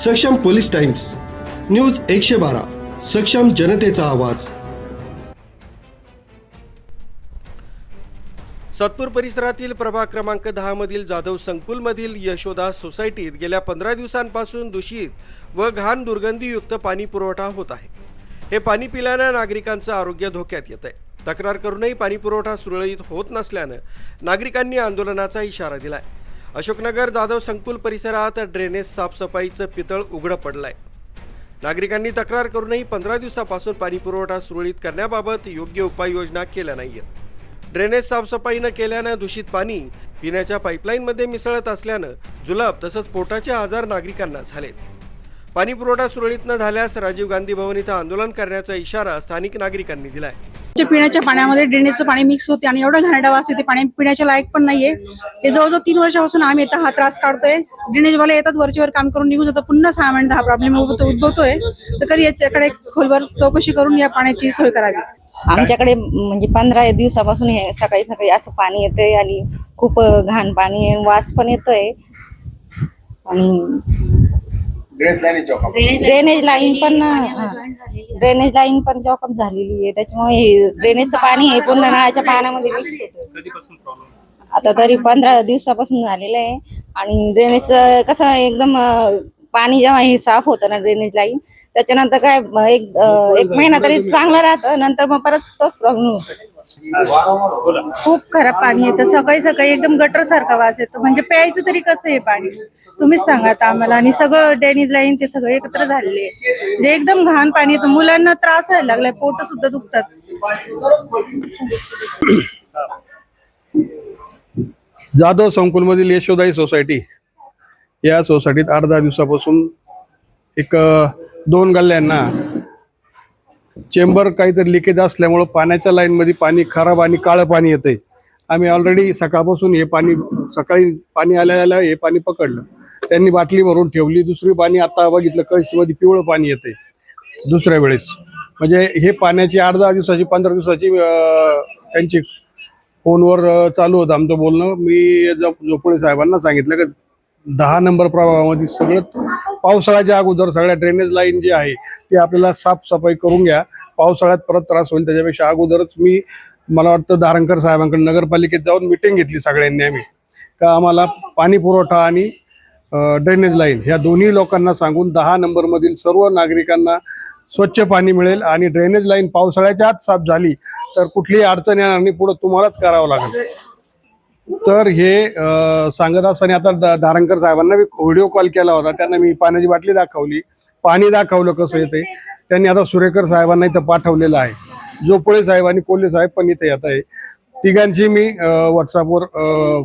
सक्षम police times, news 112, सक्षम जनतेचा आवाज। सातपूर परिसरातील प्रभाग क्रमांक 10 मधील जाधव संकुलमधील यशोदा सोसायटीत गेल्या 15 दिवसांपासून दूषित व घाण दुर्गंधीयुक्त पाणी पुरवठा होत आहे। हे पाणी पिल्याने नागरिकांचं आरोग्य धोक्यात येत आहे। तक्रार करूनही पाणी पुरवठा सुरळीत होत नसल्याने नागरिकांनी आंदोलनाचा इशारा दिलाय। अशोकनगर जाधव संकुल परिसरात ड्रेनेज साफसफाईचं पितळ उघडं पडलंय। नागरिकांनी तक्रार करूनही 15 दिवसापासून पाणी पुरवठा सुरळीत करण्याबाबत योग्य उपाययोजना केल्या नाहीयेत। ड्रेनेज साफसफाई न केल्यानं दूषित पाणी पिण्याच्या पाईपलाईनमध्ये मिसळत असल्यानं जुलाब तसंच पोटाचे आजार नागरिकांना झालेत। पाणी पुरवठा सुरळीत न झाल्यास राजीव गांधी भवन इथं आंदोलन करण्याचा इशारा स्थानिक नागरिकांनी दिलाय। पिण्याच्या पाण्यामध्ये ड्रेनेजचं पाणी मिक्स होते आणि एवढं घाणेरडा वास येते, पाणी पिण्याच्या लायक पण नाहीये। हे जवळजवळ 3 वर्षापासून आम्ही इथं हा त्रास काढतोय। ड्रेनेजवाले येतात, वरचीवर काम करून निघून जातात, पुन्हा 6 महिन्यात हा प्रॉब्लेम उद्भवतोय। तर कधी याच्याकडे खोलवर चौकशी करून या पाण्याची सोय करावी। आमच्याकडे म्हणजे 15 दिवसापासून हे सकाळी सकाळी असं पाणी येतंय आणि खूप घाण पाणी आहे, वास पण येतोय आणि ड्रेनेज लाईन पण जॉकअप झालेली आहे। त्याच्यामुळे ड्रेनेजचं पाणी हे पुन्हा नळाच्या पाण्यामध्ये मिक्स होतं। आता तरी 15 दिवसापासून झालेलं आहे आणि ड्रेनेजचं कसं एकदम पाणी जेव्हा हे साफ होतं ना ड्रेनेज लाईन, त्याच्यानंतर काय एक महिना तरी चांगलं राहतं, नंतर मग परत तोच प्रॉब्लेम होतो। खूप खराब पाणी येतं, सकाळी सकाळी एकदम गटर सारखा वास येतो। म्हणजे प्यायचं तरी कसं आहे पाणी, तुम्हीच सांगा आता आम्हाला। आणि सगळं ड्रेनेज लाईन ते सगळे एकत्र झालेले, म्हणजे एकदम घाण पाणी येतं। मुलांना त्रास व्हायला लागलाय, पोट सुद्धा दुखतात। जाधव संकुलमधील यशोदाई सोसायटी या सोसायटीत 8-10 दिवसापासून एक 2 गल्ल्यांना चेंबर काहीतरी लिकेज असल्यामुळे पाण्याच्या लाईनमध्ये पाणी खराब आणि काळं पाणी येतंय। आम्ही ऑलरेडी सकाळपासून हे पाणी सकाळी पाणी आल्या हे पाणी पकडलं, त्यांनी बाटली भरून ठेवली। दुसरी पाणी आता बघितलं कळशीमध्ये पिवळं पाणी येतंय दुसऱ्या वेळेस। म्हणजे हे पाण्याची 8-10 दिवसाची 15 दिवसाची त्यांची फोनवर चालू होतं आमचं बोलणं। मी जोपळे साहेबांना सांगितलं की 10 नंबर प्रभागामध्ये सगळं पावसाळ्याच्या अगोदर सगळ्या ड्रेनेज लाईन जी आहे ती आपल्याला साफसफाई करून घ्या, पावसाळ्यात परत त्रास होईल त्याच्यापेक्षा अगोदरच। मला वाटतं धारणकर साहेबांकडे नगरपालिकेत जाऊन मिटिंग घेतली सगळ्यांनी आम्ही, का आम्हाला पाणी पुरवठा आणि ड्रेनेज लाईन ह्या दोन्ही लोकांना सांगून 10 नंबरमधील सर्व नागरिकांना स्वच्छ पाणी मिळेल आणि ड्रेनेज लाईन पावसाळ्याच्या आत साफ झाली तर कुठलीही अडचण येणार नाही, पुढे तुम्हालाच करावं लागेल। तर हे सांगत असताना आता धारणकर साहेबांना मी व्हिडिओ कॉल केला होता, त्यांना मी पाण्याची बाटली दाखवली, पाणी दाखवलं कसं येते। त्यांनी आता सुरेकर साहेबांना इथं पाठवलेलं आहे, जोपळे साहेब आणि कोल्हे साहेब पण इथे येत आहे। तिघांची मी व्हॉट्सअपवर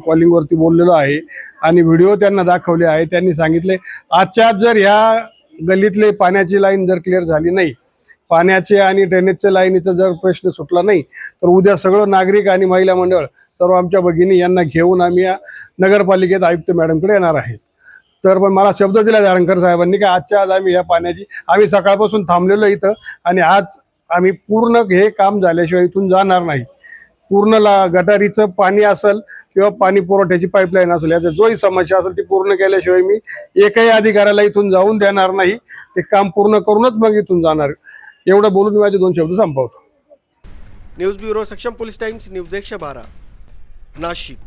कॉलिंगवरती बोललेलो आहे आणि व्हिडिओ त्यांना दाखवले आहे। त्यांनी सांगितले आजच्या जर ह्या गल्लीतले पाण्याची लाईन जर क्लिअर झाली नाही, पाण्याचे आणि ड्रेनेजच्या लाईनीचा जर प्रश्न सुटला नाही, तर उद्या सगळं नागरिक आणि महिला मंडळ सर्व आमच्या भगिनी यांना घेऊन आम्ही या नगरपालिकेत आयुक्त मॅडमकडे येणार आहे। तर पण मला शब्द दिला धारणकर साहेबांनी की आजच्या आज आम्ही या पाण्याची आम्ही सकाळपासून थांबलेलो इथं आणि आज आम्ही पूर्ण हे काम झाल्याशिवाय इथून जाणार नाही। पूर्ण गटारीचं पाणी असेल किंवा पाणी पुरवठ्याची पाईपलाईन असेल, याची जोही समस्या असेल ती पूर्ण केल्याशिवाय मी एकही अधिकाऱ्याला इथून जाऊन देणार नाही। ते काम पूर्ण करूनच मग इथून जाणार। एवढं बोलून मी माझे 2 शब्द संपवतो। न्यूज ब्युरो, सक्षम पोलीस टाइम्स, न्यूज 112, नाशिक।